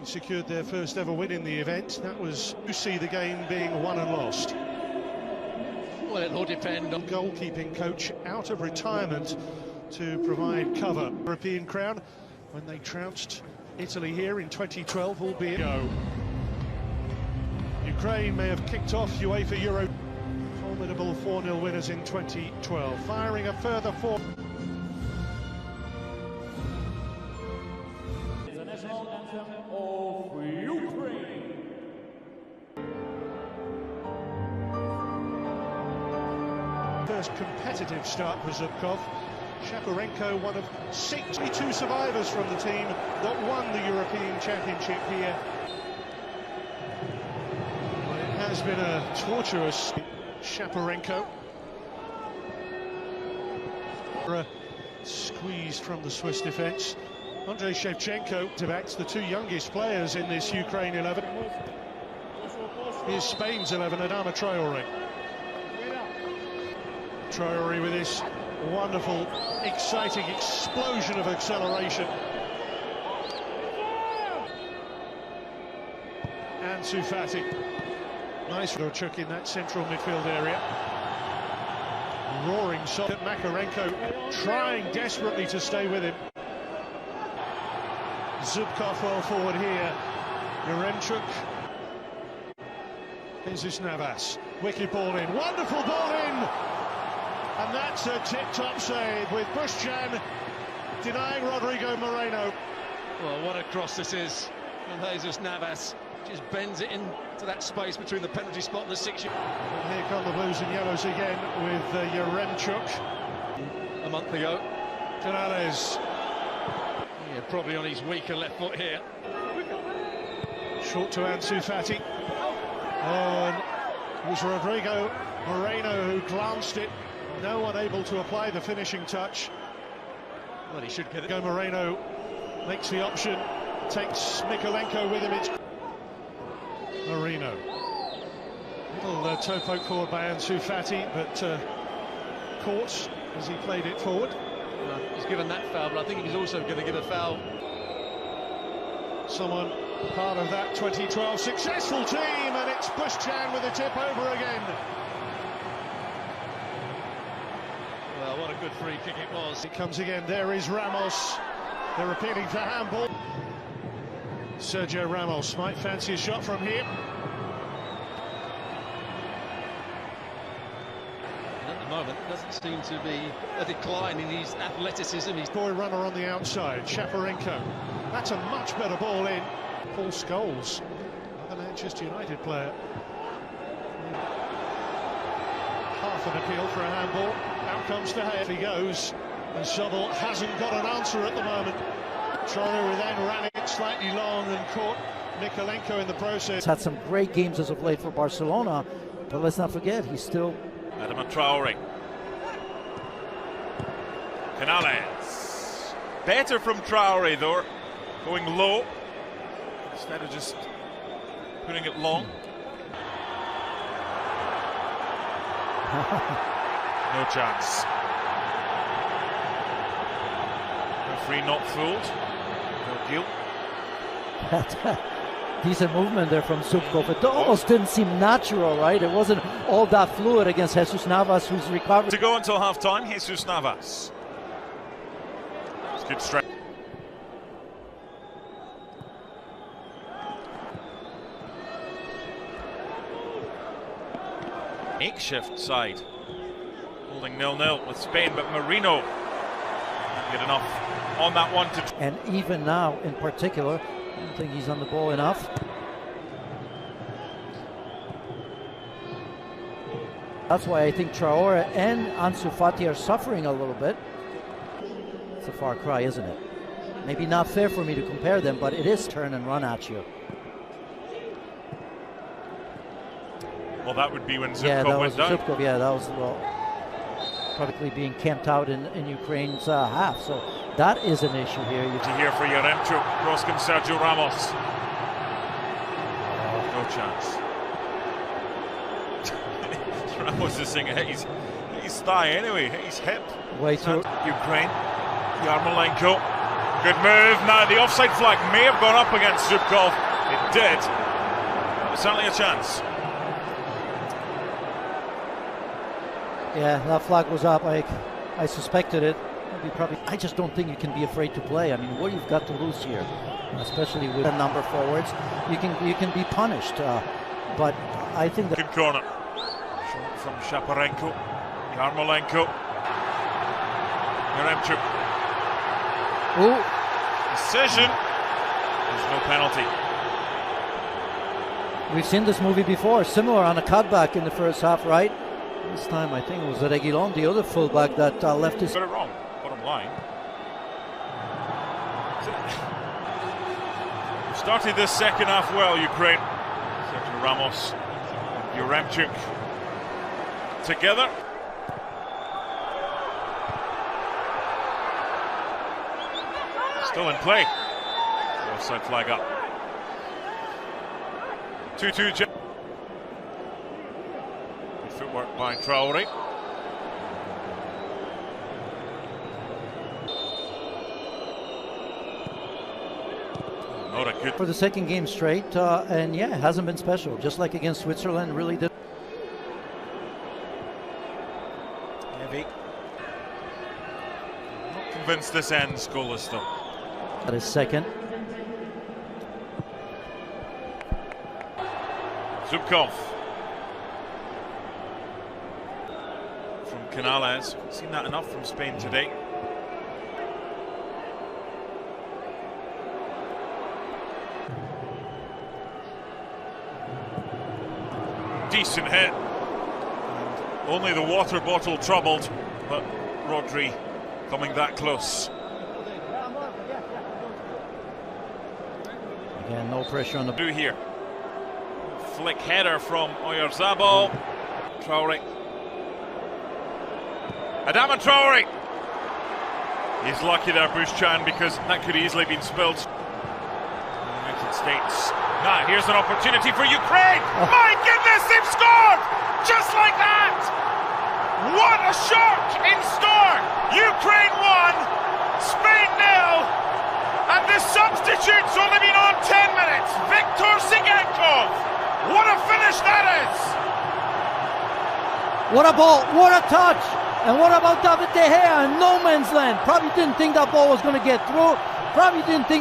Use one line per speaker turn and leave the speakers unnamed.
secured their first ever win in the event. That was to see the game being won and lost.
Well, it'll all depend on
goalkeeping coach out of retirement to provide cover. European crown when they trounced Italy here in 2012, albeit Ukraine may have kicked off UEFA Euro. Formidable 4-0 winners in 2012, firing a further 4.
The national anthem of Ukraine.
First competitive start for Zubkov. Shaparenko, one of 62 survivors from the team that won the European Championship here. Well, it has been a tortuous Shaparenko. Squeezed from the Swiss defence. Andrei Shevchenko to back the two youngest players in this Ukraine 11. Here's Spain's 11, Adama Traore. Traore with this wonderful, exciting explosion of acceleration. Ansu Fati. Nice Rochuk in that central midfield area. Roaring shot at Makarenko, trying desperately to stay with him. Zubkov well forward here. Yaremchuk. Jesus Navas. Wicked ball in. Wonderful ball in! And that's a tip-top save with Bushchan denying Rodrigo Moreno.
Well, what a cross this is from Jesus Navas. Just bends it into that space between the penalty spot and the 6.
And here come the blues and yellows again with Yaremchuk.
A month ago.
Canales.
Yeah, probably on his weaker left foot here.
Short to Ansu Fati. Oh, and it was Rodrigo Moreno who glanced it. No one able to apply the finishing touch.
Well, he should get it.
Go Moreno makes the option, takes Mikalenko with him. It's Moreno. Little toe poke forward by Ansu Fati, but caught as he played it forward.
He's given that foul, but I think he's also going to give a foul.
Someone part of that 2012 successful team, and it's Bushchan with a tip over again.
Well, what a good free kick it was.
It comes again. There is Ramos. They're appealing for handball. Sergio Ramos might fancy a shot from here.
At the moment, there doesn't seem to be a decline in his athleticism. He's
boy runner on the outside, Shaparenko. That's a much better ball in. Paul Scholes, another Manchester United player. Half an appeal for a handball. Out comes De Gea. He goes, and Sobel hasn't got an answer at the moment. Traore then ran it slightly long and caught Mikalenko in the process.
He's had some great games as of late for Barcelona, but let's not forget, he's still...
Adama Traore. Canales. Better from Traore though, going low instead of just putting it long. No chance. Referee not fooled. No guilt.
Decent movement there from Zubkov. It almost didn't seem natural, right? It wasn't all that fluid against Jesus Navas, who's recovered.
To go until half-time, Jesus Navas. It's good strength. Makeshift side. Holding 0-0 with Spain, but Marino didn't get enough on that one to...
And even now, in particular, I don't think he's on the ball enough. That's why I think Traore and Ansu Fati are suffering a little bit. It's a far cry, isn't it? Maybe not fair for me to compare them, but it is turn and run at you.
Well, that would be when Zubkov went down.
Zubkov, yeah, that was, well, practically being camped out in Ukraine's half. So that is an issue here.
To here for Yaremchuk, cross comes Sergio Ramos. No chance. Ramos is singing his thigh anyway, his hip.
Way to
Ukraine. Yarmolenko. Good move. Now the offside flag may have gone up against Zubkov. It did. It was certainly a chance.
Yeah, that flag was up. I suspected it. I just don't think you can be afraid to play. I mean, what you've got to lose here, especially with a number forwards, you can be punished. But I think that
good corner. Shot from Shaparenko, Yarmolenko, Yaremchuk.
Ooh.
Decision. There's no penalty.
We've seen this movie before, similar on a cutback in the first half, right? This time I think it was Reguilon, the other fullback, that left his...
Got it wrong, bottom line. Started this second half well, Ukraine. Sergio Ramos and Yaremchuk together. Still in play. Offside flag up. 2-2. Good footwork by Traore. Not a good...
For the second game straight, and yeah, it hasn't been special. Just like against Switzerland, really did.
Heavy. Not convinced this ends goalless though.
That is second.
Zubkov from Canales. Seen that enough from Spain today. Decent hit. And only the water bottle troubled, but Rodri coming that close.
Again, no pressure on the...
Do here. Flick header from Oyarzabal. Traore. Adama Traore. He's lucky there, Bushchan, because that could easily been spilled. United States. Now here's an opportunity for Ukraine. My goodness, they've scored! Just like that! What a shot in store! Ukraine 1, Spain 0, and the substitute's only been on 10 minutes. Viktor Sigankov. What a finish that is!
What a ball, what a touch! And what about David De Gea in no man's land? Probably didn't think that ball was going to get through. Probably didn't think